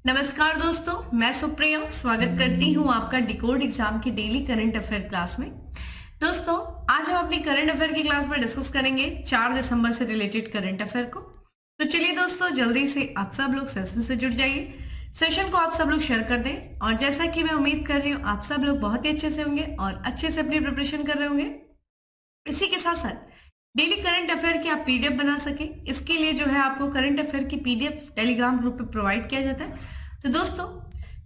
नमस्कार दोस्तों, मैं सुप्रिया स्वागत करती हूँ आपका डिकोड एग्जाम की डेली करंट अफेयर क्लास में। दोस्तों, आज हम अपनी करंट अफेयर की क्लास में डिस्कस करेंगे 4 दिसंबर से रिलेटेड करंट अफेयर को। तो चलिए दोस्तों, जल्दी से आप सब लोग सेशन से जुड़ जाइए, सेशन को आप सब लोग शेयर कर दें। और जैसा कि मैं उम्मीद कर रही हूँ आप सब लोग बहुत ही अच्छे से होंगे और अच्छे से अपनी प्रिपरेशन कर रहे होंगे। इसी के साथ साथ डेली करंट अफेयर की आप पीडीएफ बना सके, इसके लिए जो है आपको करंट अफेयर की पीडीएफ टेलीग्राम ग्रुप पे प्रोवाइड किया जाता है। तो दोस्तों,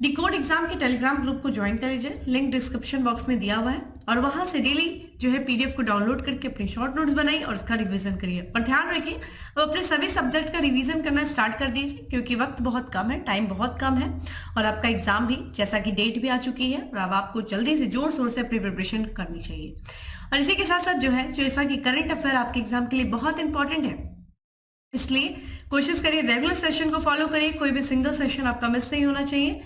डिकोड एग्जाम के टेलीग्राम ग्रुप को ज्वाइन कर लीजिए, लिंक डिस्क्रिप्शन बॉक्स में दिया हुआ है। और वहां से डेली जो है पीडीएफ को डाउनलोड करके अपने शॉर्ट नोट्स बनाइए और उसका रिवीजन करिए। और ध्यान रखिए, अब अपने सभी सब्जेक्ट का रिवीजन करना स्टार्ट कर दीजिए, क्योंकि वक्त बहुत कम है, टाइम बहुत कम है और आपका एग्जाम भी जैसा कि डेट भी आ चुकी है और अब आपको जल्दी से जोर शोर से अपनी प्रिपरेशन करनी चाहिए। और इसी के साथ साथ जो है, जैसा कि करंट अफेयर आपके एग्जाम के लिए बहुत इंपॉर्टेंट है, इसलिए कोशिश करिए रेगुलर सेशन को फॉलो करिए, कोई भी सिंगल सेशन आपका मिस नहीं होना चाहिए।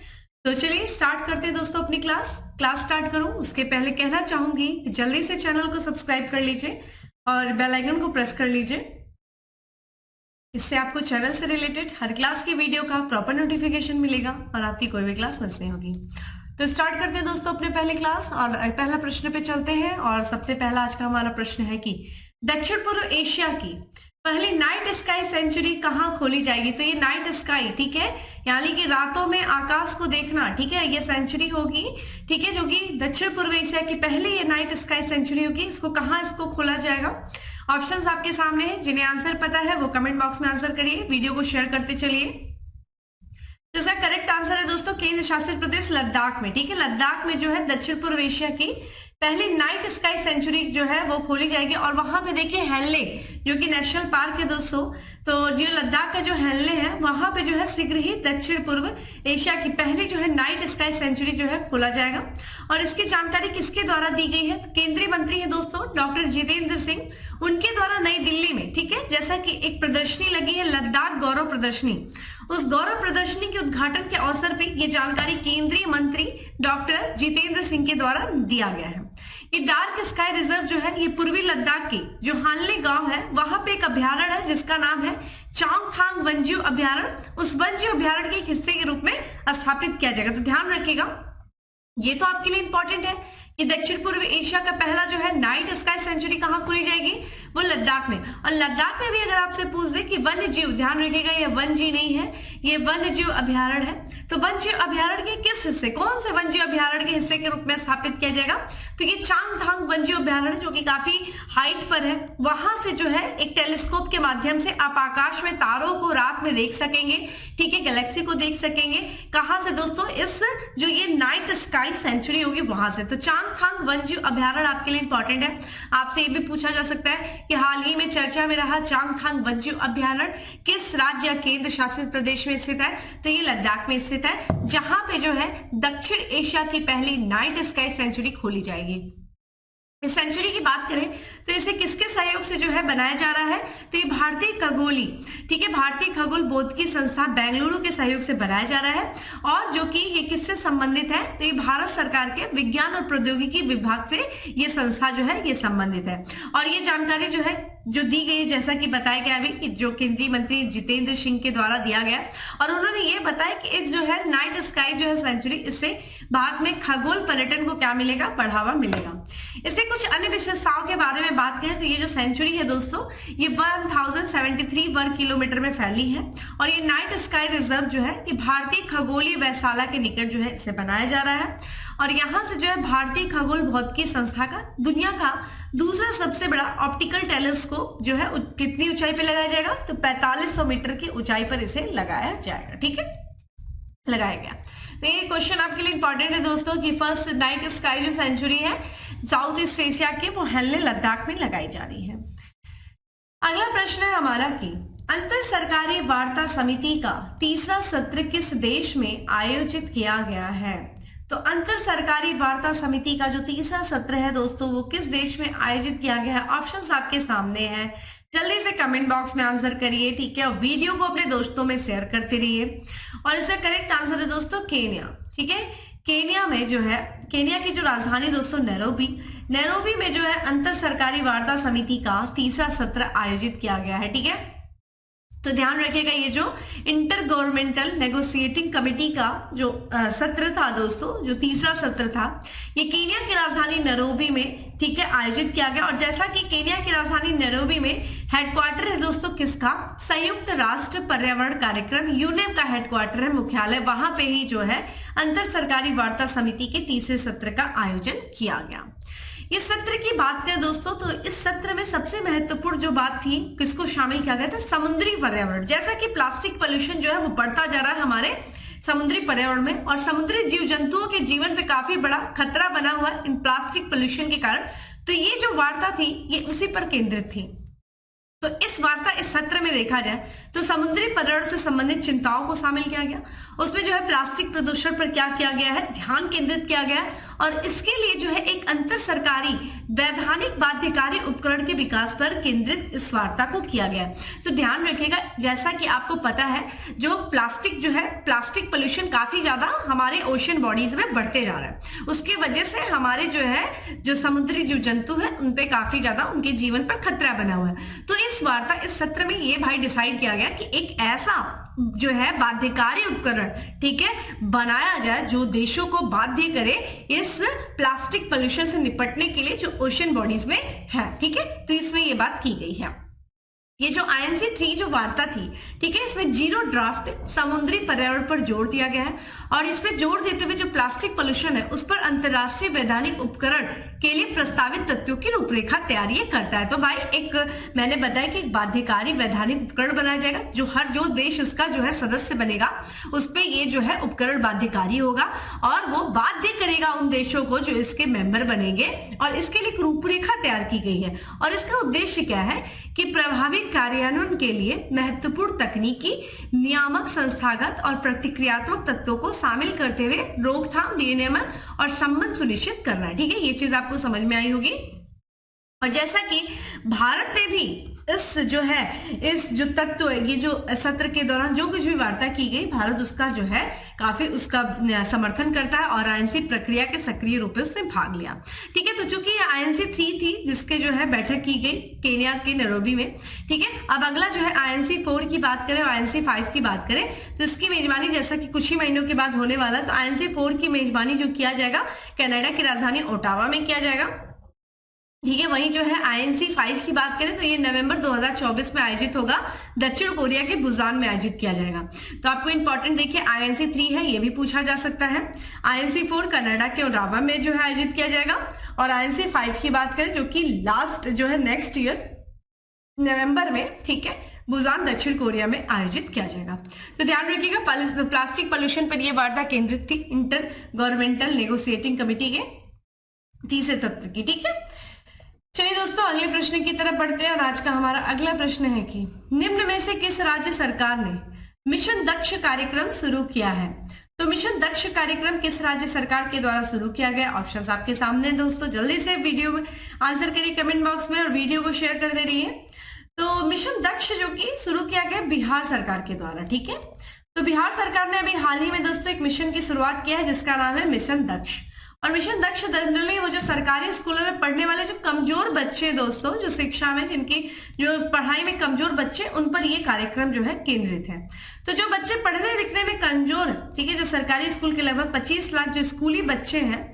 तो चलिए स्टार्ट करते हैं दोस्तों अपनी क्लास स्टार्ट करूं उसके पहले कहना चाहूंगी कि जल्दी से चैनल को सब्सक्राइब कर लीजिए और बेल आइकन को प्रेस कर लीजिए। इससे आपको चैनल से रिलेटेड हर क्लास की वीडियो का प्रॉपर नोटिफिकेशन मिलेगा और आपकी कोई भी क्लास मिस नहीं होगी। तो स्टार्ट करते हैं दोस्तों अपने पहले क्लास और पहला प्रश्न पे चलते हैं। और सबसे पहला आज का हमारा प्रश्न है कि दक्षिण पूर्व एशिया की पहली नाइट स्काई सेंचुरी कहाँ खोली जाएगी। तो ये नाइट स्काई, ठीक है, यानी कि रातों में आकाश को देखना, ठीक है, ये सेंचुरी होगी, ठीक है, जो कि दक्षिण पूर्व एशिया की पहली ये नाइट स्काई सेंचुरी होगी। इसको खोला जाएगा। ऑप्शंस आपके सामने हैं, जिन्हें आंसर पता है वो कमेंट बॉक्स में आंसर करिए, वीडियो को शेयर करते चलिए। तो इसका करेक्ट आंसर है दोस्तों केंद्र शासित प्रदेश लद्दाख में, ठीक है, लद्दाख में जो है दक्षिण पूर्व एशिया की पहली नाइट स्काई सेंचुरी जो है वो खोली जाएगी। और वहां पे देखिए हेनले, जो कि नेशनल पार्क है दोस्तों, तो जो लद्दाख का जो हेनले है वहां पे जो है शीघ्र ही दक्षिण पूर्व एशिया की पहली जो है नाइट स्काई सेंचुरी जो है खोला जाएगा। और इसकी जानकारी किसके द्वारा दी गई है, तो केंद्रीय मंत्री है दोस्तों डॉक्टर जितेंद्र सिंह, उनके द्वारा नई दिल्ली में, ठीक है, जैसा कि एक प्रदर्शनी लगी है लद्दाख गौरव प्रदर्शनी, उस गौरव प्रदर्शनी के उद्घाटन के अवसर पे ये जानकारी केंद्रीय मंत्री डॉक्टर जितेंद्र सिंह के द्वारा दिया गया है। ये डार्क स्काई रिजर्व जो है ये पूर्वी लद्दाख की जो हानले गांव है वहां पे एक अभ्यारण्य है जिसका नाम है चांगथांग वन्यजीव अभ्यारण्य। उस वन्यजीव अभ्यारण्य के एक हिस्से के रूप में स्थापित किया जाएगा। तो ध्यान रखिएगा, ये तो आपके लिए इंपॉर्टेंट है कि दक्षिण पूर्व एशिया का पहला जो है नाइट स्काई सेंचुरी कहां खुली जाएगी, वो लद्दाख में। और लद्दाख में भी अगर आपसे पूछ दे कि वन्य जीव, ध्यान रखिएगा ये वन्य जीव नहीं है, ये वन्य जीव अभ्यारण्य है। तो वन्य जीव अभ्यारण्य के किस हिस्से, कौन से वन्य जीव अभ्यारण्य के हिस्से के रूप में स्थापित किया जाएगा, तो ये चांगथांग वन्य जीव अभ्यारण्य जो कि काफी हाइट पर है, वहां से जो है एक टेलीस्कोप के माध्यम से आप आकाश में तारों को रात में देख सकेंगे, ठीक है, गैलेक्सी को देख सकेंगे। कहां से दोस्तों, इस जो ये नाइट स्काई सेंचुरी होगी वहां से। तो चांगथांग वन्यजीव अभ्यारण्य आपके लिए इंपॉर्टेंट है। आपसे ये भी पूछा जा सकता है कि हाल ही में चर्चा में रहा चांगथांग वन्यजीव अभ्यारण्य किस राज्य या केंद्र शासित प्रदेश में स्थित है, तो ये लद्दाख में स्थित है, जहां पे जो है दक्षिण एशिया की पहली नाइट स्काई सेंचुरी खोली जाएगी। इस सेंचुरी की बात करें तो इसे किसके सहयोग से जो है बनाया जा रहा है, तो ये भारतीय खगोली, ठीक है, भारतीय खगोल भौतिकी संस्था बेंगलुरु के सहयोग से बनाया जा रहा है। और जो कि ये किससे संबंधित है, तो ये भारत सरकार के विज्ञान और प्रौद्योगिकी विभाग से ये संस्था जो है ये संबंधित है। और ये जानकारी जो है जो दी गई है, जैसा कि बताया गया अभी कि जो केंद्रीय मंत्री जितेंद्र सिंह के द्वारा दिया गया, और उन्होंने ये बताया कि इस जो है नाइट स्काई जो है सेंचुरी, इससे भारत में खगोल पर्यटन को क्या मिलेगा, बढ़ावा मिलेगा। इससे कुछ अन्य विशेषताओं के बारे में बात करें तो ये जो सेंचुरी है दोस्तों ये 1073 वर्ग किलोमीटर में फैली है। और ये नाइट स्काई रिजर्व जो है ये भारतीय खगोलीय वेधशाला के निकट जो है इसे बनाया जा रहा है। और यहां से जो है भारतीय खगोल भौतिकी संस्था का दुनिया का दूसरा सबसे बड़ा ऑप्टिकल टेलीस्कोप जो है कितनी ऊंचाई पे लगाया जाएगा, तो 4500 मीटर की ऊंचाई पर इसे लगाया जाएगा, ठीक है, लगाया गया। तो ये क्वेश्चन आपके लिए इंपॉर्टेंट है दोस्तों कि फर्स्ट नाइट स्काई जो सेंचुरी है साउथ ईस्ट एशिया के वो हेनले लद्दाख में लगाई जा रही है। अगला प्रश्न है हमारा कि अंतर सरकारी वार्ता समिति का तीसरा सत्र किस देश में आयोजित किया गया है। तो अंतर सरकारी वार्ता समिति का जो तीसरा सत्र है दोस्तों वो किस देश में आयोजित किया गया है। ऑप्शंस आपके सामने हैं, जल्दी से कमेंट बॉक्स में आंसर करिए, ठीक है, और वीडियो को अपने दोस्तों में शेयर करते रहिए। और इसका करेक्ट आंसर है दोस्तों केन्या, ठीक है, केन्या में जो है, केन्या की जो राजधानी दोस्तों नैरोबी में जो है अंतर सरकारी वार्ता समिति का तीसरा सत्र आयोजित किया गया है, ठीक है। तो ध्यान रखिएगा, ये जो इंटर गवर्नमेंटल नेगोशिएटिंग कमेटी का जो सत्र था दोस्तों, जो तीसरा सत्र था, ये केन्या की राजधानी नैरोबी में, ठीक है, आयोजित किया गया। और जैसा कि केन्या की राजधानी नैरोबी में हेडक्वार्टर है दोस्तों किसका, संयुक्त राष्ट्र पर्यावरण कार्यक्रम यूनेप का हेडक्वार्टर है, मुख्यालय, वहां पे ही जो है अंतर सरकारी वार्ता समिति के तीसरे सत्र का आयोजन किया गया। इस सत्र की बात करें दोस्तों, तो इस सत्र में सबसे महत्वपूर्ण जो बात थी, किसको शामिल किया गया था, समुद्री पर्यावरण। जैसा कि प्लास्टिक पोल्यूशन जो है वो बढ़ता जा रहा है हमारे समुद्री पर्यावरण में, और समुद्री जीव जंतुओं के जीवन पे काफी बड़ा खतरा बना हुआ है इन प्लास्टिक पोल्यूशन के कारण। तो ये जो वार्ता थी ये उसी पर केंद्रित थी। तो इस वार्ता, इस सत्र में देखा जाए तो समुद्री पर्यावरण से संबंधित चिंताओं को शामिल किया गया। उसमें जो है प्लास्टिक प्रदूषण पर क्या किया गया है, ध्यान केंद्रित किया गया है, और इसके लिए जो है एक अंतर सरकारी वैधानिक बाध्यकारी उपकरण के विकास पर केंद्रित इस वार्ता को किया गया है। तो ध्यान रखिएगा, जैसा कि आपको पता है जो है प्लास्टिक पोल्यूशन काफी ज्यादा हमारे ओशन बॉडीज में बढ़ते जा रहा है। उसकी वजह से हमारे जो समुद्री जीव जंतु है उन पे काफी ज्यादा उनके जीवन पर खतरा बना हुआ है। तो इस वार्ता, इस सत्र में ये भाई डिसाइड किया गया कि एक ऐसा जो है बाध्यकारी उपकरण, ठीक है, बनाया जाए जो देशों को बाध्य करे इस प्लास्टिक पोल्यूशन से निपटने के लिए जो ओशन बॉडीज में है, ठीक है। तो इसमें ये बात की गई है। ये जो INC 3 जो वार्ता थी, ठीक है, इसमें जीरो ड्राफ्ट समुद्री पर्यावरण पर जोर दिया गया है, और इसमें जोर देते हुए जो प्लास्टिक पोल्यूशन है उस पर अंतरराष्ट्रीय वैधानिक उपकरण के लिए प्रस्तावित तथ्यों की रूपरेखा तैयारी करता है। तो भाई एक मैंने बताया कि एक बाध्यकारी वैधानिक उपकरण बनाया जाएगा, जो देश उसका जो है सदस्य बनेगा उस पे ये जो है उपकरण बाध्यकारी होगा, और वो बाध्य करेगा उन देशों को जो इसके मेंबर बनेंगे, और इसके लिए एक रूपरेखा तैयार की गई है। और इसका उद्देश्य क्या है कि प्रभावी कार्यान्वयन के लिए महत्वपूर्ण तकनीकी, नियामक, संस्थागत और प्रतिक्रियात्मक तत्वों को शामिल करते हुए रोकथाम, विनियमन और संबंध सुनिश्चित करना है, ठीक है। ये चीज आपको समझ में आई होगी। और जैसा कि भारत ने भी इस जो तत्व, ये जो सत्र के दौरान जो कुछ भी वार्ता की गई, भारत उसका जो है काफी उसका समर्थन करता है, और INC प्रक्रिया के सक्रिय रूप में उसने भाग लिया, ठीक है। तो चूंकि ये INC 3 थी जिसके जो है बैठक की गई केन्या के नैरोबी में, ठीक है। अब अगला जो है INC 4 की बात करें और INC 5 की बात करें, तो इसकी मेजबानी जैसा कि कुछ ही महीनों के बाद होने वाला है। तो INC 4 की मेजबानी जो किया जाएगा कनाडा की राजधानी ओटावा में किया जाएगा, ठीक है। वहीं जो है INC 5 की बात करें तो ये नवंबर 2024 में आयोजित होगा, दक्षिण कोरिया के बुसान में आयोजित किया जाएगा। तो आपको इंपॉर्टेंट देखिए, INC 3 है, ये भी पूछा जा सकता है। INC 4 कनाडा के ओटावा में जो है आयोजित किया जाएगा, और INC 5 की बात करें जो कि लास्ट जो है नेक्स्ट ईयर नवंबर में, ठीक है, बुसान दक्षिण कोरिया में आयोजित किया जाएगा। तो ध्यान रखिएगा, प्लास्टिक पोल्यूशन पर यह वार्ता केंद्रित थी इंटर गवर्नमेंटल नेगोशिएटिंग कमेटी के तीसरे सत्र की, ठीक है। चलिए दोस्तों अगले प्रश्न की तरफ बढ़ते हैं, और आज का हमारा अगला प्रश्न है कि निम्न में से किस राज्य सरकार ने मिशन दक्ष कार्यक्रम शुरू किया है। तो मिशन दक्ष कार्यक्रम किस राज्य सरकार के द्वारा शुरू किया गया, ऑप्शंस आपके सामने दोस्तों। जल्दी से वीडियो में आंसर करिए कमेंट बॉक्स में, और वीडियो को शेयर कर दे रही है। तो मिशन दक्ष जो कि शुरू किया गया बिहार सरकार के द्वारा, ठीक है। तो बिहार सरकार ने अभी हाल ही में दोस्तों एक मिशन की शुरुआत किया है जिसका नाम है मिशन दक्ष। और मिशन दक्ष जनरली वो जो सरकारी स्कूलों में पढ़ने वाले जो कमजोर बच्चे दोस्तों, जो शिक्षा में जिनकी जो पढ़ाई में कमजोर बच्चे, उन पर ये कार्यक्रम जो है केंद्रित है। तो जो बच्चे पढ़ने लिखने में कमजोर, ठीक है, जो सरकारी स्कूल के लगभग 25 लाख जो स्कूली बच्चे हैं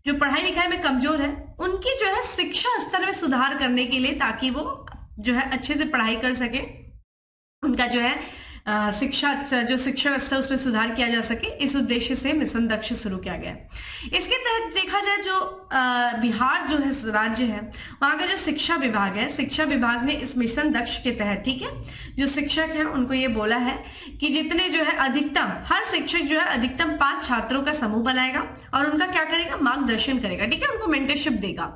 जो पढ़ाई लिखाई में कमजोर है, उनकी जो है शिक्षा स्तर में सुधार करने के लिए, ताकि वो जो है अच्छे से पढ़ाई कर सके, उनका जो है शिक्षा स्तर उसमें सुधार किया जा सके, इस उद्देश्य से मिशन दक्ष शुरू किया गया। इसके तहत देखा जाए जो बिहार जो है राज्य है, वहां का जो शिक्षा विभाग है, शिक्षा विभाग ने इस मिशन दक्ष के तहत, ठीक है, जो शिक्षक हैं उनको ये बोला है कि जितने जो है अधिकतम, हर शिक्षक जो है अधिकतम 5 छात्रों का समूह बनाएगा और उनका क्या करेगा, मार्गदर्शन करेगा, ठीक है, उनको मेंटरशिप देगा।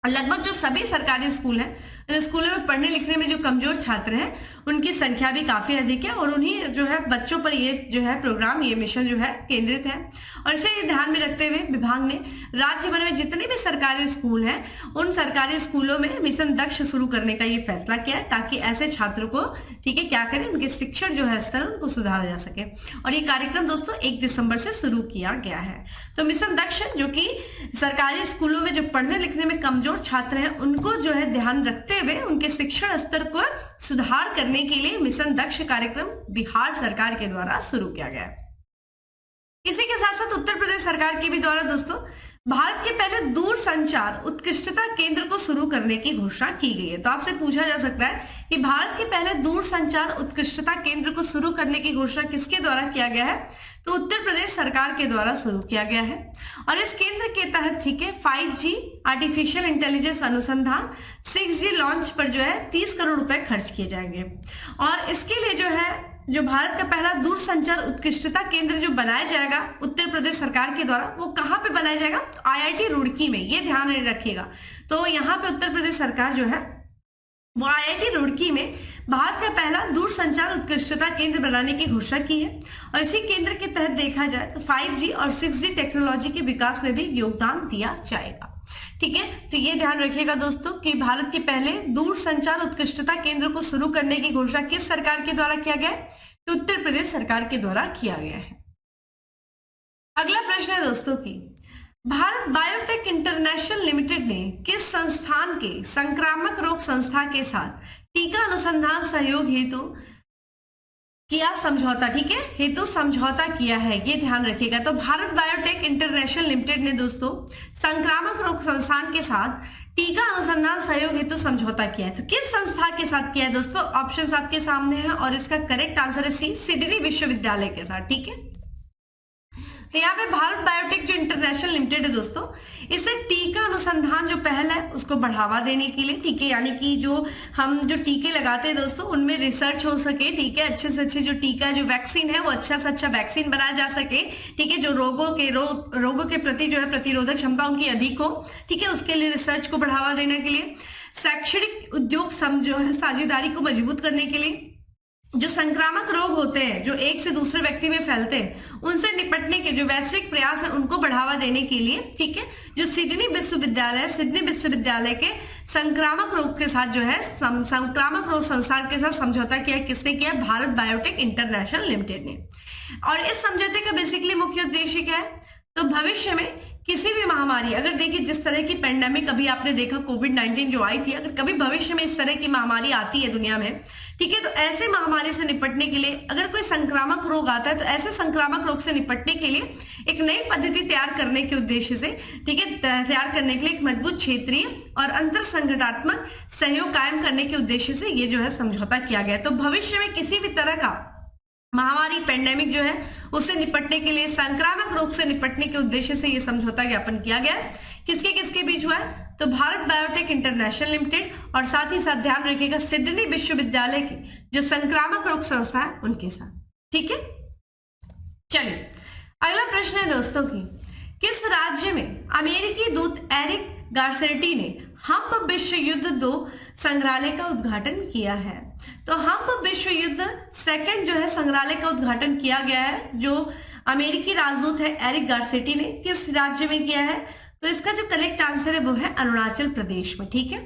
और लगभग जो सभी सरकारी स्कूल हैं, स्कूलों में पढ़ने लिखने में जो कमजोर छात्र हैं उनकी संख्या भी काफी अधिक है, और उन्हीं जो है बच्चों पर ये जो है प्रोग्राम, ये मिशन जो है केंद्रित है। और इसे ध्यान में रखते हुए विभाग ने राज्य भर में जितने भी सरकारी स्कूल हैं उन सरकारी स्कूलों में मिशन दक्ष शुरू करने का ये फैसला किया है, ताकि ऐसे छात्रों को, ठीक है, क्या करें, उनके शिक्षण जो है स्तर उनको सुधारा जा सके। और ये कार्यक्रम दोस्तों 1 दिसंबर से शुरू किया गया है। तो मिशन दक्ष जो कि सरकारी स्कूलों में जो पढ़ने लिखने में कमजोर छात्र हैं उनको जो है ध्यान रखते हुए उनके शिक्षण स्तर को सुधार करने के लिए मिशन दक्ष कार्यक्रम बिहार सरकार के द्वारा शुरू किया गया है। इसी के साथ साथ उत्तर प्रदेश सरकार के भी द्वारा दोस्तों भारत के पहले दूर संचार उत्कृष्टता केंद्र को शुरू करने की घोषणा की गई है। तो आपसे पूछा जा सकता है कि भारत के पहले दूर संचार उत्कृष्टता केंद्र को शुरू करने की घोषणा किसके द्वारा किया गया है? तो उत्तर प्रदेश सरकार के द्वारा शुरू किया गया है। और इस केंद्र के तहत ठीक है 5G आर्टिफिशियल इंटेलिजेंस अनुसंधान 6G लॉन्च पर जो है 30 करोड़ रुपए खर्च किए जाएंगे। और इसके लिए जो भारत का पहला दूर संचार उत्कृष्टता केंद्र जो बनाया जाएगा उत्तर प्रदेश सरकार के द्वारा, वो कहां पे बनाया जाएगा? तो IIT रुड़की में, ये ध्यान रखिएगा। तो यहाँ पे उत्तर प्रदेश सरकार जो है वो IIT रुड़की में भारत का पहला दूर संचार उत्कृष्टता केंद्र बनाने की घोषणा की है। और इसी केंद्र के तहत देखा जाए तो 5G और 6G टेक्नोलॉजी के विकास में भी योगदान दिया जाएगा। ठीक है, तो ये ध्यान रखिएगा दोस्तों कि भारत के पहले दूर संचार उत्कृष्टता केंद्र को शुरू करने की घोषणा किस सरकार के द्वारा किया गया है? तो उत्तर प्रदेश सरकार के द्वारा किया गया है। अगला प्रश्न है दोस्तों की भारत बायोटेक इंटरनेशनल लिमिटेड ने किस संस्थान के संक्रामक रोग संस्था के साथ टीका अनुसंधान सहयोग हेतु किया समझौता? ठीक है, हेतु समझौता किया है, ये ध्यान रखिएगा। तो भारत बायोटेक इंटरनेशनल लिमिटेड ने दोस्तों संक्रामक रोग संस्थान के साथ टीका अनुसंधान सहयोग हेतु समझौता किया है। तो किस संस्था के साथ किया है दोस्तों? ऑप्शंस आपके सामने हैं और इसका करेक्ट आंसर है सी, सिडनी विश्वविद्यालय के साथ। ठीक है, तो यहाँ पे भारत बायोटेक जो इंटरनेशनल लिमिटेड है दोस्तों, इसे टीका अनुसंधान जो पहल है उसको बढ़ावा देने के लिए, ठीक है, यानी कि जो हम जो टीके लगाते हैं दोस्तों उनमें रिसर्च हो सके, ठीक है, अच्छे से अच्छे जो टीका जो वैक्सीन है वो अच्छा से अच्छा वैक्सीन बनाया जा सके, ठीक है, जो रोगों के प्रति जो है प्रतिरोधक क्षमता उनकी अधिक हो, ठीक है, उसके लिए रिसर्च को बढ़ावा देने के लिए, शैक्षणिक उद्योग जो है साझेदारी को मजबूत करने के लिए, जो संक्रामक रोग होते हैं जो एक से दूसरे व्यक्ति में फैलते हैं उनसे निपटने के जो वैश्विक प्रयास है उनको बढ़ावा देने के लिए, ठीक है, जो सिडनी विश्वविद्यालय के संक्रामक रोग के साथ जो है संक्रामक रोग संस्थान के साथ समझौता किया। किसने किया? भारत बायोटेक इंटरनेशनल लिमिटेड ने। और इस समझौते का बेसिकली मुख्य उद्देश्य क्या है? तो भविष्य में किसी भी महामारी, अगर देखिए जिस तरह की पेंडेमिक अभी आपने देखा कोविड-19 जो आई थी, अगर कभी भविष्य में इस तरह की महामारी आती है दुनिया में, ठीक है, तो ऐसे महामारी से निपटने के लिए अगर कोई संक्रामक रोग आता है तो ऐसे संक्रामक रोग से निपटने के लिए एक नई पद्धति तैयार करने के उद्देश्य से, ठीक है, तैयार करने के लिए एक मजबूत क्षेत्रीय और अंतर संगठनात्मक सहयोग कायम करने के उद्देश्य से ये जो है समझौता किया गया। तो भविष्य में किसी भी तरह का महामारी पेंडेमिक जो है उससे निपटने के लिए, संक्रामक रोग से निपटने के उद्देश्य से यह समझौता ज्ञापन किया गया है। किसके किसके बीच हुआ है? तो भारत बायोटेक इंटरनेशनल लिमिटेड और साथ ही साथ ध्यान रखिएगा सिडनी विश्वविद्यालय की जो संक्रामक रोग संस्था है उनके साथ। ठीक है, चलिए अगला प्रश्न है दोस्तों की किस राज्य में अमेरिकी दूत एरिक गार्सेटी ने हम्प विश्व युद्ध 2 संग्रहालय का उद्घाटन किया है? तो हम्प विश्व युद्ध सेकंड जो है संग्रहालय का उद्घाटन किया गया है जो अमेरिकी राजदूत है एरिक गार्सेटी ने किस राज्य में किया है? तो इसका जो करेक्ट आंसर है वो है अरुणाचल प्रदेश में। ठीक है,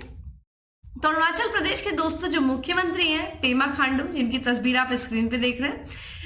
तो अरुणाचल प्रदेश के दोस्तों जो मुख्यमंत्री हैं पेमा खांडू, जिनकी तस्वीर आप स्क्रीन पे देख रहे हैं,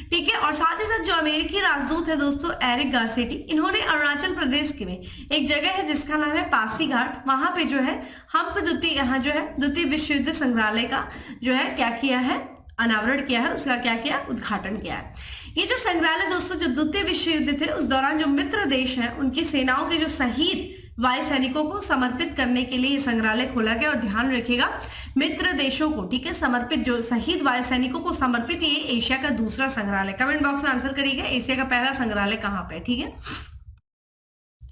ठीक है, और साथ ही साथ जो अमेरिकी राजदूत है दोस्तों एरिक गार्सेटी, इन्होंने अरुणाचल प्रदेश के में एक जगह है जिसका नाम है पासीघाट, वहां पे जो है हम्प यहाँ जो है द्वितीय विश्व युद्ध संग्रहालय का जो है क्या किया है? अनावरण किया है, उसका क्या किया? उद्घाटन किया है। ये जो संग्रहालय दोस्तों जो द्वितीय विश्व युद्ध थे उस दौरान जो मित्र देश है उनकी सेनाओं के जो शहीद वायु सैनिकों को समर्पित करने के लिए ये संग्रहालय खोला गया। और ध्यान रखिएगा मित्र देशों को, ठीक है, समर्पित जो शहीद वायु सैनिकों को समर्पित ये एशिया का दूसरा संग्रहालय। कमेंट बॉक्स में आंसर करिएगा एशिया का पहला संग्रहालय कहाँ पे? ठीक है,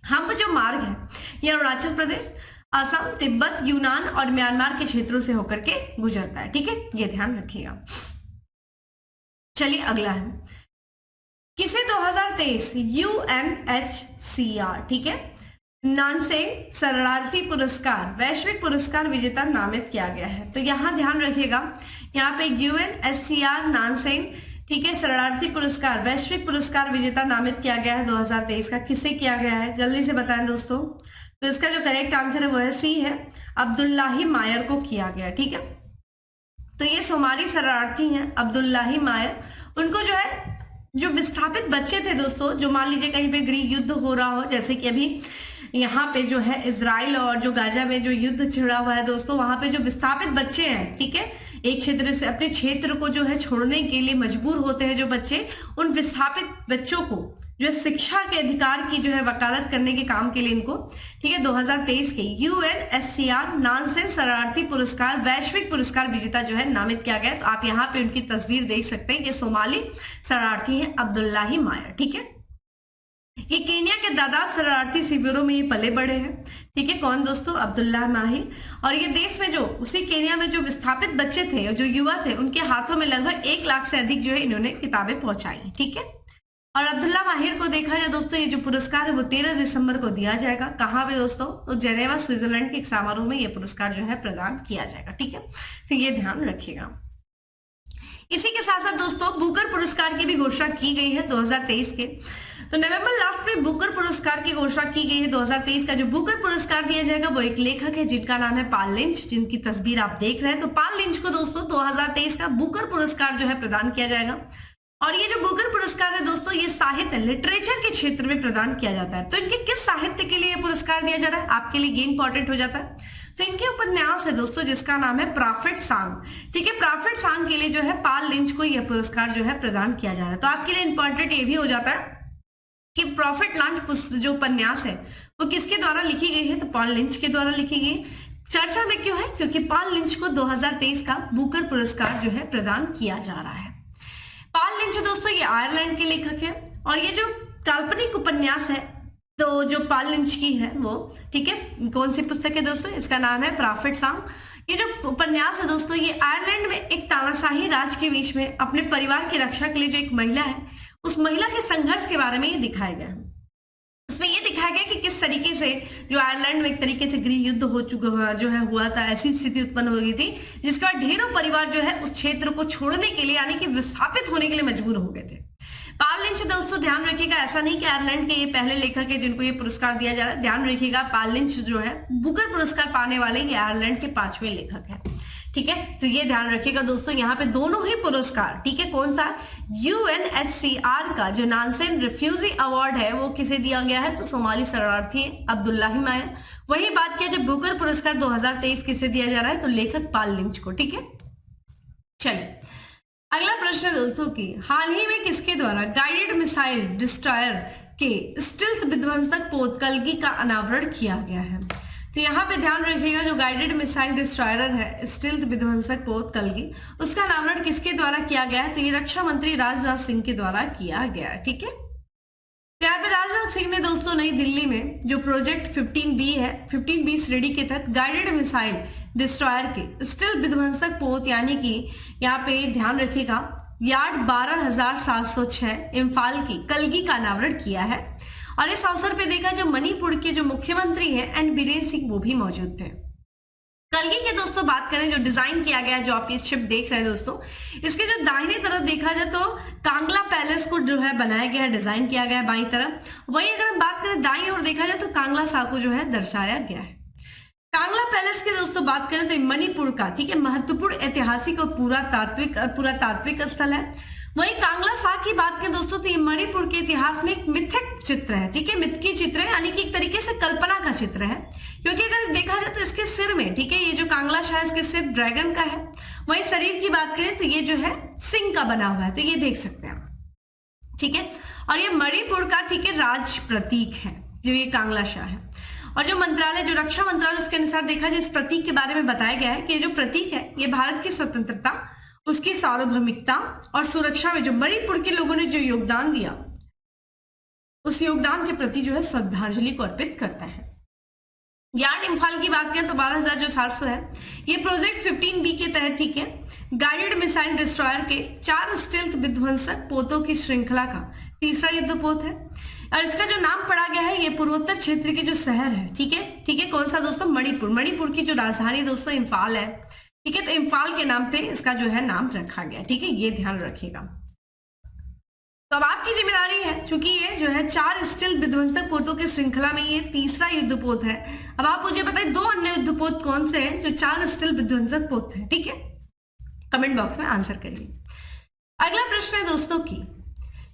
हम्प जो मार्ग है ये अरुणाचल प्रदेश, असम, तिब्बत, यूनान और म्यांमार के क्षेत्रों से होकर के गुजरता है। ठीक है, ये ध्यान रखिएगा। चलिए अगला है किसे 2023 UNHCR, ठीक है, नानसेन शरणार्थी पुरस्कार वैश्विक पुरस्कार विजेता नामित किया गया है? तो यहां ध्यान रखिएगा, यहाँ पे UNHCR नानसेन, ठीक है, शरणार्थी पुरस्कार वैश्विक पुरस्कार विजेता नामित किया गया है 2023 का। किसे किया गया है जल्दी से बताएं दोस्तों? तो इसका जो करेक्ट आंसर है वो है सी है, अब्दुल्लाही मायर को किया गया। ठीक है, तो ये सोमाली शरणार्थी हैं अब्दुल्लाही मायर, उनको जो है जो विस्थापित बच्चे थे दोस्तों, जो मान लीजिए कहीं पे गृह युद्ध हो रहा हो, जैसे कि अभी यहाँ पे जो है इजराइल और जो गाजा में जो युद्ध छिड़ा हुआ है दोस्तों, वहां पे जो विस्थापित बच्चे हैं, ठीक है, एक क्षेत्र से अपने क्षेत्र को जो है छोड़ने के लिए मजबूर होते हैं जो बच्चे, उन विस्थापित बच्चों को जो है शिक्षा के अधिकार की जो है वकालत करने के काम के लिए इनको, ठीक है, 2023 के UNSCR नानसेन शरणार्थी पुरस्कार वैश्विक पुरस्कार विजेता जो है नामित किया गया। तो आप यहाँ पे उनकी तस्वीर देख सकते हैं कि सोमाली शरणार्थी है अब्दुल्लाही मायर, ठीक है। ये केनिया के दादाब शरणार्थी शिविरों में ये पले बड़े हैं, ठीक है। कौन दोस्तों? अब्दुल्ला माहिर। और ये देश में जो उसी केनिया में जो विस्थापित बच्चे थे, जो युवा थे, उनके हाथों में लगभग 1 लाख से अधिक जो है इन्होंने किताबें पहुंचाई, ठीक है। और अब्दुल्ला माहिर को देखा जाए दोस्तों, ये जो पुरस्कार है वो 13 दिसंबर को दिया जाएगा। कहाँ पे दोस्तों? तो जेनेवा स्विट्जरलैंड के एक समारोह में ये पुरस्कार जो है प्रदान किया जाएगा, ठीक है। तो ये ध्यान रखिएगा। इसी के साथ साथ दोस्तों बुकर पुरस्कार की भी घोषणा की गई है 2023 के। तो नवंबर लास्ट में बुकर पुरस्कार की घोषणा की गई है 2023 का। जो बुकर पुरस्कार दिया जाएगा वो एक लेखक है जिनका नाम है पाल लिंच, जिनकी तस्वीर आप देख रहे हैं। तो पाल लिंच को दोस्तों 2023 का बुकर पुरस्कार जो है प्रदान किया जाएगा। और ये जो बुकर पुरस्कार है दोस्तों, ये साहित्य लिटरेचर के क्षेत्र में प्रदान किया जाता है। तो इनके किस साहित्य के लिए पुरस्कार दिया जा रहा है, आपके लिए ये इंपॉर्टेंट हो जाता है। तो इनके उपन्यास है दोस्तों जिसका नाम है प्रॉफिट सॉन्ग, ठीक है। प्रॉफिट सॉन्ग के लिए जो है पाल लिंच को यह पुरस्कार जो है प्रदान किया जा रहा है। तो आपके लिए इंपॉर्टेंट ये भी हो जाता है कि प्रॉफिट लॉन्च जो उपन्यास है वो किसके द्वारा लिखी गई है, तो पाल लिंच के द्वारा लिखी गई। चर्चा में क्यों है? क्योंकि पाल लिंच को 2023 का बुकर पुरस्कार जो है प्रदान किया जा रहा है। पाल लिंच दोस्तों ये आयरलैंड के लेखक है। और ये जो काल्पनिक उपन्यास है तो जो पाल लिंच की है वो, ठीक है, कौन सी पुस्तक है दोस्तों? इसका नाम है प्रॉफिट सॉन्ग। ये जो उपन्यास है दोस्तों, ये आयरलैंड में एक तानाशाही राज के बीच में अपने परिवार की रक्षा के लिए जो एक महिला है, उस महिला के संघर्ष के बारे में ये दिखाया गया है। उसमें ये दिखाया गया कि किस तरीके से जो आयरलैंड में एक तरीके से गृह युद्ध हो चुका जो है हुआ था, ऐसी स्थिति उत्पन्न हो गई थी जिसके बाद ढेरों परिवार जो है उस क्षेत्र को छोड़ने के लिए, यानी कि विस्थापित होने के लिए मजबूर हो गए थे। पाल लिंच दोस्तों ध्यान रखिएगा, ऐसा नहीं कि आयरलैंड के ये पहले लेखक है जिनको ये पुरस्कार दिया जा रहा है। ध्यान रखिएगा पाल लिंच जो है बुकर पुरस्कार पाने वाले ये आयरलैंड के 5वें लेखक है, ठीक है। तो ये ध्यान रखिएगा दोस्तों, यहाँ पे दोनों ही पुरस्कार, ठीक है, कौन सा? UNHCR का जो नानसेन रिफ्यूजी अवार्ड है वो किसे दिया गया है? तो सोमाली शरणार्थी अब्दुल्लाही मायर। वही बात किया जब बुकर पुरस्कार 2023 किसे दिया जा रहा है, तो लेखक पाल लिंच को, ठीक है। चलिए अगला प्रश्न दोस्तों की, हाल ही में किसके द्वारा गाइडेड मिसाइल डिस्ट्रॉयर के स्टिल्थ विध्वंसक पोत कलगी का अनावरण किया गया है? तो यहाँ पे ध्यान रखिएगा, जो गाइडेड मिसाइल डिस्ट्रॉयर है स्टिल्थ विध्वंसक पोत कलगी, उसका अनावरण किसके द्वारा किया गया है? तो ये रक्षा मंत्री राजनाथ सिंह के द्वारा किया गया है, ठीक है। तो यहाँ पे राजनाथ सिंह ने दोस्तों नई दिल्ली में जो प्रोजेक्ट 15B है, 15B श्रेणी के तहत गाइडेड मिसाइल डिस्ट्रॉयर के स्टिल्थ विध्वंसक पोत, यानी कि यहाँ पे ध्यान रखिएगा यार्ड 12,706 इम्फाल की कलगी का अनावरण किया है। और इस अवसर पे देखा जो मणिपुर के जो मुख्यमंत्री हैं एन बीरेन सिंह वो भी मौजूद थे। कलगी के दोस्तों बात करें जो डिजाइन किया गया है, जो आप ये शिप देख रहे हैं दोस्तों, इसके जो दाहिने तरफ देखा जाए तो कांगला पैलेस को जो है बनाया गया है, डिजाइन किया गया है बाईं तरफ। वहीं अगर हम बात करें दाईं ओर देखा जाए तो कांगला सा को जो है दर्शाया गया है। कांगला पैलेस के दोस्तों बात करें तो मणिपुर का, ठीक है, महत्वपूर्ण ऐतिहासिक और पुरातात्विक स्थल है। वहीं कांगला सा की बात करें दोस्तों तो ये मणिपुर के इतिहास में एक मिथिक चित्र है, ठीक है, मिथ की चित्र है, यानी कि एक तरीके से कल्पना का चित्र है। क्योंकि अगर देखा जाए तो इसके सिर में, ठीक है, ये जो कांगला शाह है इसके सिर ड्रैगन का है। वहीं शरीर की बात करें तो ये जो है सिंह का बना हुआ है, तो ये देख सकते हैं, ठीक है। और ये मणिपुर का, ठीक है, राज प्रतीक है जो ये कांगला शाह है। और जो मंत्रालय, जो रक्षा मंत्रालय, उसके अनुसार देखा जाए इस प्रतीक के बारे में बताया गया है कि ये जो प्रतीक है ये भारत की स्वतंत्रता, उसकी सार्वभौमिकता और सुरक्षा में जो मणिपुर के लोगों ने जो योगदान दिया, उस योगदान के प्रति जो है श्रद्धांजलि को अर्पित करता है। यार्ड इम्फाल की बात करें तो 12,700 है। ये प्रोजेक्ट 15B के तहत, ठीक है, गाइडेड मिसाइल डिस्ट्रॉयर के 4 स्टिल्थ विध्वंसक पोतों की श्रृंखला का तीसरा युद्धपोत है। और इसका जो नाम पड़ा गया है ये पूर्वोत्तर क्षेत्र के जो शहर है, ठीक है, कौन सा दोस्तों? मणिपुर की जो राजधानी दोस्तों इम्फाल है, ठीक है, तो इम्फाल के नाम पे इसका जो है नाम रखा गया, ठीक है, ये ध्यान रखिएगा। तो अब आपकी जिम्मेदारी है, चूंकि ये जो है 4 स्टिल्थ विध्वंसक पोतों की श्रृंखला में ये तीसरा युद्धपोत है। अब आप मुझे बताइए 2 अन्य युद्धपोत कौन से हैं जो 4 स्टिल्थ विध्वंसक पोत हैं, ठीक है, कमेंट बॉक्स में आंसर करिए। अगला प्रश्न है दोस्तों की,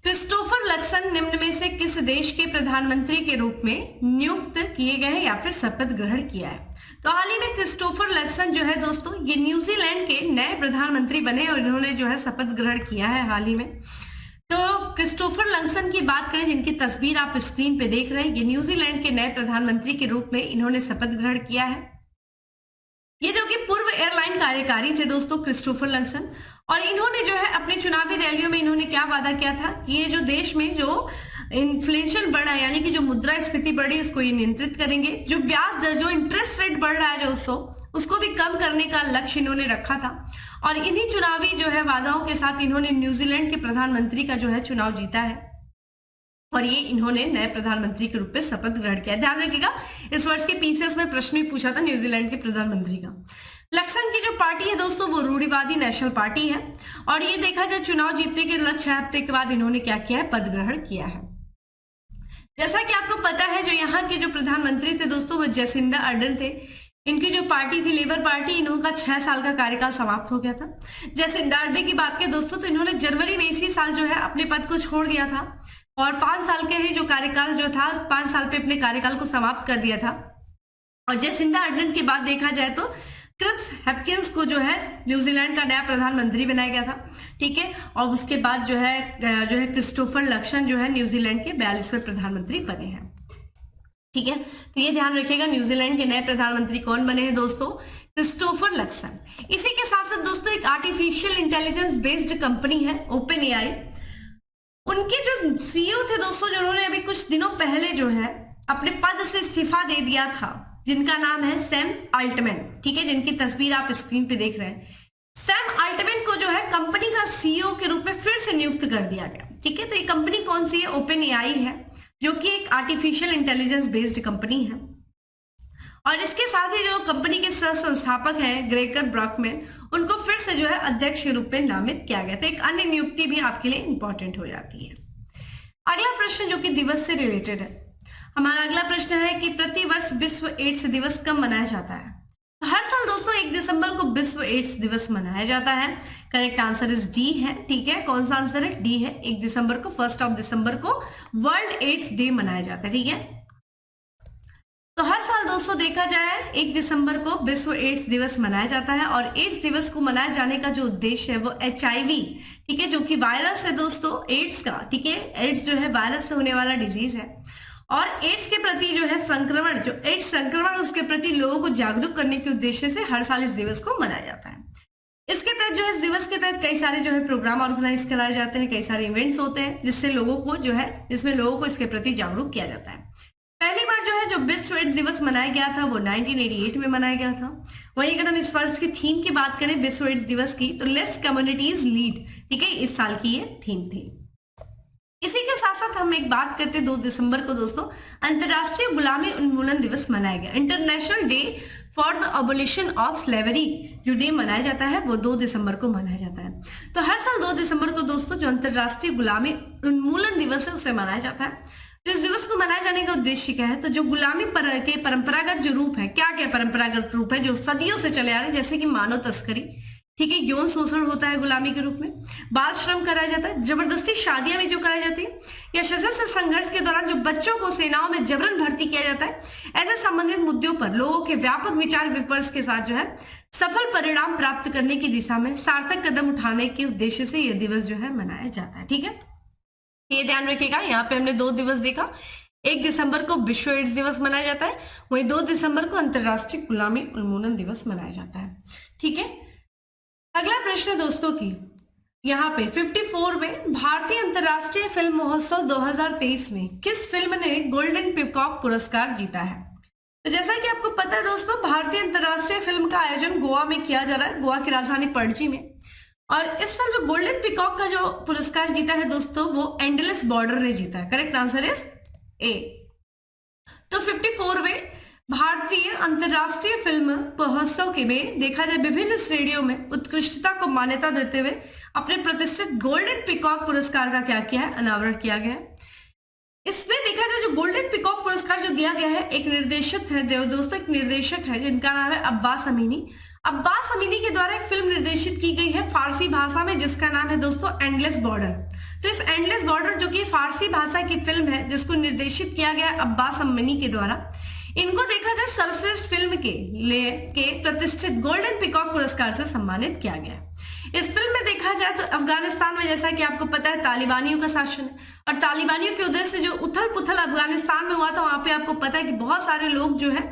क्रिस्टोफर लक्सन निम्न में से किस किस देश के प्रधानमंत्री के रूप में नियुक्त किए गए हैं या फिर शपथ ग्रहण किया है? तो हाल ही में क्रिस्टोफर लक्सन जो है दोस्तों, ये न्यूजीलैंड के नए प्रधानमंत्री बने और इन्होंने जो है शपथ ग्रहण किया है हाल ही में। तो क्रिस्टोफर लक्सन की बात करें, जिनकी तस्वीर आप स्क्रीन पे देख रहे हैं, ये न्यूजीलैंड के नए प्रधानमंत्री के रूप में इन्होंने शपथ ग्रहण किया है। ये जो कि पूर्व एयरलाइन कार्यकारी थे दोस्तों क्रिस्टोफर लक्सन, और इन्होंने जो है अपने चुनावी रैलियों में इन्होंने क्या वादा किया था कि ये जो देश में जो इन्फ्लेशन बढ़ा है, यानी कि जो मुद्रास्फीति बढ़ी, इसको ये नियंत्रित करेंगे। जो ब्याज दर, जो इंटरेस्ट रेट बढ़ रहा है दोस्तों, उसको भी कम करने का लक्ष्य इन्होंने रखा था। और इन्हीं चुनावी जो है वादाओं के साथ इन्होंने न्यूजीलैंड के प्रधानमंत्री का जो है चुनाव जीता है और ये इन्होंने नए प्रधानमंत्री के रूप में शपथ ग्रहण किया। ध्यान रखिएगा, इस वर्ष के पीसीएस में प्रश्न भी पूछा था न्यूजीलैंड के प्रधानमंत्री का। लक्सन की जो पार्टी है दोस्तों, वो रूढ़िवादी नेशनल पार्टी है और ये देखा जाए चुनाव जीतने के लगभग 6 हफ्ते के बाद इन्होंने क्या किया है, पद ग्रहण किया है। जैसा कि आपको पता है, जो यहाँ के जो प्रधानमंत्री थे दोस्तों, वो जेसिंडा अर्डन थे। इनकी जो पार्टी थी लेबर पार्टी, इन्होंने 6 साल का कार्यकाल समाप्त हो गया था। जेसिंडा अर्डन की बात करें दोस्तों, तो इन्होंने जनवरी में इसी साल जो है अपने पद को छोड़ दिया था और 5 साल के ही जो कार्यकाल जो था, 5 साल पे अपने कार्यकाल को समाप्त कर दिया था। और जेसिंडा अर्डन के बाद देखा जाए तो क्रिस हेपकिंस को जो है न्यूजीलैंड का नया प्रधानमंत्री बनाया गया था, ठीक है। और उसके बाद जो है क्रिस्टोफर लक्सन जो है न्यूजीलैंड के 42वें प्रधानमंत्री बने हैं, ठीक है। तो ये ध्यान रखिएगा, न्यूजीलैंड के नए प्रधानमंत्री कौन बने हैं दोस्तों, क्रिस्टोफर लक्सन। इसी के साथ साथ दोस्तों एक आर्टिफिशियल इंटेलिजेंस बेस्ड कंपनी है ओपन एआई, उनके जो सीईओ थे दोस्तों, जिन्होंने अभी कुछ दिनों पहले जो है अपने पद से इस्तीफा दे दिया था, जिनका नाम है सैम अल्टमैन, ठीक है, जिनकी तस्वीर आप स्क्रीन पे देख रहे हैं। सैम अल्टमैन को जो है कंपनी का सीईओ के रूप में फिर से नियुक्त कर दिया गया, ठीक है। तो ये कंपनी कौन सी है, ओपन एआई है, जो कि एक आर्टिफिशियल इंटेलिजेंस बेस्ड कंपनी है। और इसके साथ ही जो कंपनी के सह संस्थापक हैं ग्रेगर ब्रॉकमैन, उनको फिर से जो है अध्यक्ष के रूप में नामित किया गया। तो एक अन्य नियुक्ति भी आपके लिए इंपॉर्टेंट हो जाती है। अगला प्रश्न जो कि दिवस से रिलेटेड है, हमारा अगला प्रश्न है कि प्रतिवर्ष विश्व एड्स दिवस कब मनाया जाता है? तो हर साल दोस्तों 1 दिसंबर को विश्व एड्स दिवस मनाया जाता है। करेक्ट आंसर इज डी है, ठीक है। कौन सा आंसर है, डी है। 1 दिसंबर को, 1 दिसंबर को वर्ल्ड एड्स डे मनाया जाता है, ठीक है। तो हर साल दोस्तों देखा जाए 1 दिसंबर को विश्व एड्स दिवस मनाया जाता है और एड्स दिवस को मनाए जाने का जो उद्देश्य है वो एचआईवी, ठीक है, जो कि वायरस है दोस्तों, एड्स का, ठीक है। एड्स जो है वायरस से होने वाला डिजीज है और एड्स के प्रति जो है संक्रमण, जो एड्स संक्रमण उसके प्रति लोगों को जागरूक करने के उद्देश्य से हर साल इस दिवस को मनाया जाता है। इसके तहत जो है, इस दिवस के तहत कई सारे जो है प्रोग्राम ऑर्गेनाइज कराए जाते हैं, कई सारे इवेंट्स होते हैं जिससे लोगों को जो है, जिसमें लोगों को इसके प्रति जागरूक किया जाता है। पहली बार जो है जो विश्व एड्स दिवस मनाया गया था वो 1988 में मनाया गया था। वहीं अगर हम इस वर्ष की थीम की बात करें विश्व एड्स दिवस की, तो लेट्स कम्युनिटीज लीड, ठीक है, इस साल की ये थीम थी। इसी के साथ साथ हम एक बात करते हैं 2 दिसंबर को दोस्तों अंतरराष्ट्रीय गुलामी उन्मूलन दिवस मनाया गया, international day for the abolition of slavery. जो डे मनाया जाता है वो 2 दिसंबर को मनाया जाता है। तो हर साल 2 दिसंबर को दोस्तों जो अंतरराष्ट्रीय गुलामी उन्मूलन दिवस है उसे मनाया जाता है। तो इस दिवस को मनाए जाने का उद्देश्य क्या है, तो जो गुलामी के परंपरागत जो रूप है, क्या क्या परंपरागत रूप है जो सदियों से चले आ रहे हैं, जैसे कि मानव तस्करी, ठीक है, यौन शोषण होता है गुलामी के रूप में, बाल श्रम कराया जाता है, जबरदस्ती शादियां भी जो कराई जाती है, या सशस्त्र संघर्ष के दौरान जो बच्चों को सेनाओं में जबरन भर्ती किया जाता है, ऐसे संबंधित मुद्दों पर लोगों के व्यापक विचार विमर्श के साथ जो है सफल परिणाम प्राप्त करने की दिशा में सार्थक कदम उठाने के उद्देश्य से यह दिवस जो है मनाया जाता है, ठीक है। ये ध्यान रखिएगा, यहाँ पे हमने 2 दिवस देखा, 1 दिसंबर को विश्व एड्स दिवस मनाया जाता है, वहीं 2 दिसंबर को अंतरराष्ट्रीय गुलामी उन्मूलन दिवस मनाया जाता है, ठीक है। अगला प्रश्न दोस्तों की यहाँ पे 54वें भारतीय अंतरराष्ट्रीय फिल्म महोत्सव 2023 में किस फिल्म ने गोल्डन पिकॉक पुरस्कार जीता है? तो जैसा कि आपको पता है दोस्तों, भारतीय अंतरराष्ट्रीय फिल्म का आयोजन गोवा में किया जा रहा है, गोवा की राजधानी पणजी में। और इस साल जो गोल्डन पिकॉक का जो पुरस्कार जीता है दोस्तों वो एंडलेस बॉर्डर ने जीता है। Correct answer is a. तो 54वें भारतीय अंतरराष्ट्रीय फिल्म महोत्सव के में देखा जाए विभिन्न श्रेणियों में उत्कृष्टता को मान्यता देते हुए अपने प्रतिष्ठित गोल्डन पिकॉक पुरस्कार का क्या किया है, अनावरण किया गया है। इसमें देखा जाए जो गोल्डन पिकॉक पुरस्कार जो दिया गया है, एक निर्देशक है दोस्तों, एक निर्देशक है जिनका नाम है अब्बास अमीनी। अब्बास अमीनी के द्वारा एक फिल्म निर्देशित की गई है फारसी भाषा में जिसका नाम है दोस्तों एंडलेस बॉर्डर। तो इस एंडलेस बॉर्डर जो कि फारसी भाषा की फिल्म है जिसको निर्देशित किया गया अब्बास अम्मनी के द्वारा, इनको देखा जाए सर्वश्रेष्ठ फिल्म के प्रतिष्ठित गोल्डन पीकॉक पुरस्कार से सम्मानित किया गया है। इस फिल्म में देखा जाए तो अफगानिस्तान में जैसा कि आपको पता है तालिबानियों का शासन है और तालिबानियों की वजह से जो उथल पुथल अफगानिस्तान में हुआ था, वहां पे आपको पता है कि बहुत सारे लोग जो है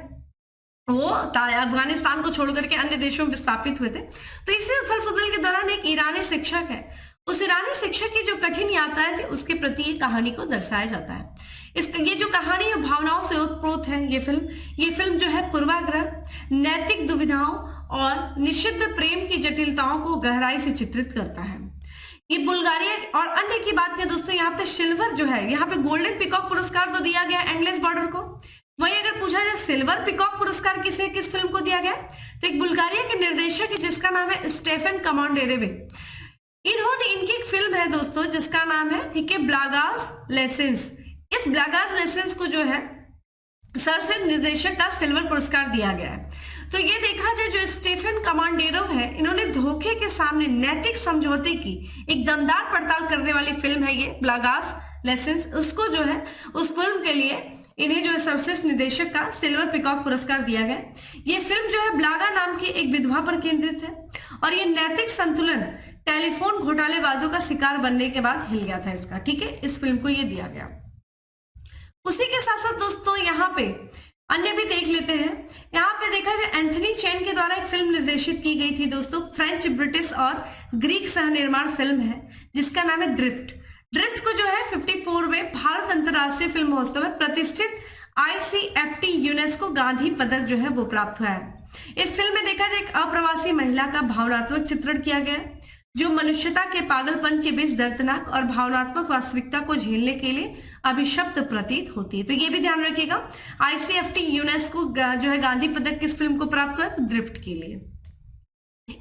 वो अफगानिस्तान को छोड़ करके अन्य देशों में विस्थापित हुए थे। तो इसी उथल पुथल के दौरान एक ईरानी शिक्षक है, उस ईरानी शिक्षक की जो कठिन यात्राएं थी उसके प्रति ये कहानी को दर्शाया जाता है। ये जो कहानी है भावनाओं से ओतप्रोत है। ये फिल्म जो है पूर्वाग्रह, नैतिक दुविधाओं और निषिद्ध प्रेम की जटिलताओं को गहराई से चित्रित करता है। ये बुल्गारिया और अन्य की बात करें दोस्तों, यहाँ पे सिल्वर जो है, यहाँ पे गोल्डन पीकॉक पुरस्कार तो दिया गया एंडलेस बॉर्डर को। वहीं अगर पूछा जाए सिल्वर पीकॉक पुरस्कार किस फिल्म को दिया गया, तो एक बुल्गारिया के निर्देशक है जिसका नाम है स्टेफन कमांडेरेवे। इन्होंने इनकी एक फिल्म है दोस्तों जिसका नाम है, ठीक है, ब्लागास लेसेंस। इस ब्लागास लेसेंस को जो है सर्वश्रेष्ठ निर्देशक का सिल्वर पुरस्कार दिया गया है। तो ये देखा जाए जो स्टेफन कमांडेरोव है, इन्होंने धोखे के सामने नैतिक समझौते की एक दमदार पड़ताल करने वाली फिल्म है ये ब्लागास लेसेंस। उसको जो है उस फिल्म के लिए इन्हें जो है सर्वश्रेष्ठ निर्देशक का सिल्वर पीकॉक पुरस्कार दिया गया। ये फिल्म जो है ब्लागा नाम की एक विधवा पर केंद्रित है और ये नैतिक संतुलन टेलीफोन घोटालेबाजों का शिकार बनने के बाद हिल गया था इसका, ठीक है, इस फिल्म को ये दिया गया। उसी के साथ साथ दोस्तों यहाँ पे अन्य भी देख लेते हैं। यहाँ पे देखा जाए एंथनी चेन के द्वारा एक फिल्म निर्देशित की गई थी दोस्तों, फ्रेंच, ब्रिटिश और ग्रीक सहनिर्माण फिल्म है जिसका नाम है ड्रिफ्ट। ड्रिफ्ट को जो है 54वें भारत अंतर्राष्ट्रीय फिल्म महोत्सव में प्रतिष्ठित ICFT यूनेस्को गांधी पदक जो है वो प्राप्त हुआ है। इस फिल्म में देखा जाए एक अप्रवासी महिला का भावनात्मक चित्रण किया गया है जो मनुष्यता के पागलपन के बीच दर्दनाक और भावनात्मक वास्तविकता को झेलने के लिए अभिशप्त प्रतीत होती है। तो ये भी ध्यान रखिएगा, ICFT यूनेस्को जो है गांधी पदक किस फिल्म को प्राप्त हुआ, ड्रिफ्ट के लिए।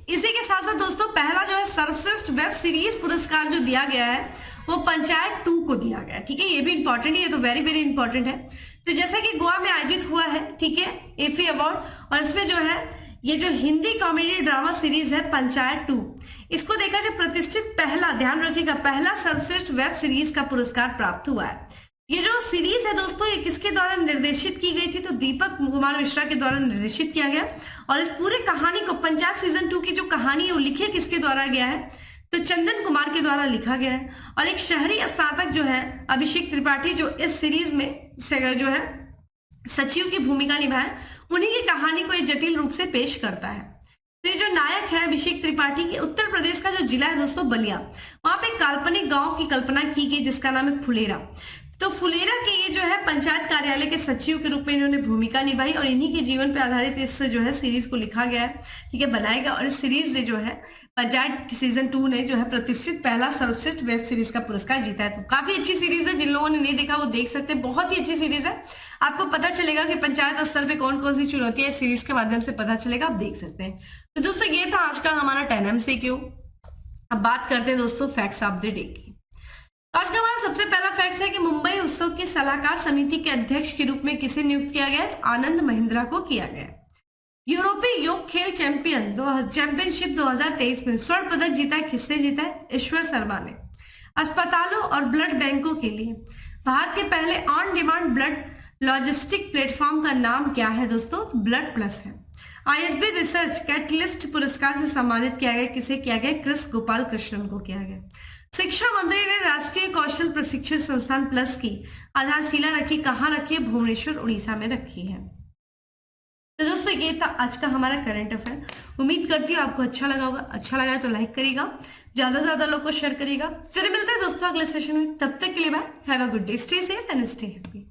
इसी के साथ साथ दोस्तों पहला जो है सर्वश्रेष्ठ वेब सीरीज पुरस्कार जो दिया गया है वो पंचायत 2 को दिया गया, ठीक है, ये भी इंपॉर्टेंट है, ये तो वेरी वेरी इंपॉर्टेंट है। तो जैसा कि गोवा में आयोजित हुआ है, ठीक है, एफी अवार्ड, और इसमें जो है ये जो हिंदी कॉमेडी ड्रामा सीरीज है पंचायत 2, इसको देखा जाए प्रतिष्ठित पहला, ध्यान रखिएगा, पहला सर्वश्रेष्ठ वेब सीरीज का पुरस्कार प्राप्त हुआ है। ये जो सीरीज है दोस्तों ये किसके द्वारा निर्देशित की गई थी, तो दीपक कुमार मिश्रा के द्वारा निर्देशित किया गया। और इस पूरे कहानी को पंचायत सीजन 2 की जो कहानी है वो लिखी किसके द्वारा गया है, तो चंदन कुमार के द्वारा लिखा गया है। और एक शहरी स्नातक जो है अभिषेक त्रिपाठी जो इस सीरीज में जो है सचिव की भूमिका निभाए, उन्हीं की कहानी को एक जटिल रूप से पेश करता है। तो ये जो नायक है अभिषेक त्रिपाठी के, उत्तर प्रदेश का जो जिला है दोस्तों बलिया, वहां पे एक काल्पनिक गांव की कल्पना की गई जिसका नाम है फुलेरा। तो फुलेरा के ये जो है पंचायत कार्यालय के सचिव के रूप में इन्होंने भूमिका निभाई और इन्हीं के जीवन पर आधारित इस जो है सीरीज को लिखा गया है, ठीक है, बनाया गया। और इस सीरीज से जो है पंचायत सीजन 2 ने जो है प्रतिष्ठित पहला सर्वश्रेष्ठ वेब सीरीज का पुरस्कार जीता है। तो काफी अच्छी सीरीज है, जिन लोगों ने नहीं देखा वो देख सकते हैं, बहुत ही अच्छी सीरीज है। आपको पता चलेगा कि पंचायत स्तर पे कौन कौन सी चुनौतियां इस सीरीज के माध्यम से पता चलेगा, आप देख सकते हैं। तो दोस्तों ये था आज का हमारा 10 MCQ। अब बात करते हैं दोस्तों फैक्ट्स ऑफ द डे की। आज का हमारा सबसे पहला फैक्ट है कि मुंबई उत्सव की सलाहकार समिति के अध्यक्ष के रूप में किसे नियुक्त किया गया, तो आनंद महिंद्रा को किया गया। यूरोपीय योग खेल चैंपियनशिप 2023 में स्वर्ण पदक जीता है, किसने जीता है, ईश्वर शर्मा ने। अस्पतालों और ब्लड बैंकों के लिए भारत के पहले on demand blood logistic platform का नाम क्या है दोस्तों, ब्लड प्लस है। ISB रिसर्च कैटलिस्ट पुरस्कार से सम्मानित किया गया, किसे किया गया, कृष्ण गोपाल कृष्णन को किया गया। शिक्षा मंत्री ने राष्ट्रीय कौशल प्रशिक्षण संस्थान प्लस की आधारशिला रखी, कहाँ रखी है, भुवनेश्वर उड़ीसा में रखी है। तो दोस्तों ये था आज का हमारा करंट अफेयर। उम्मीद करती हूँ आपको अच्छा लगा होगा। अच्छा लगा है तो लाइक करिएगा, ज्यादा से ज्यादा लोग को शेयर करिएगा। फिर मिलते हैं दोस्तों अगले सेशन में, तब तक के लिए bye, have a good day, stay safe and stay happy.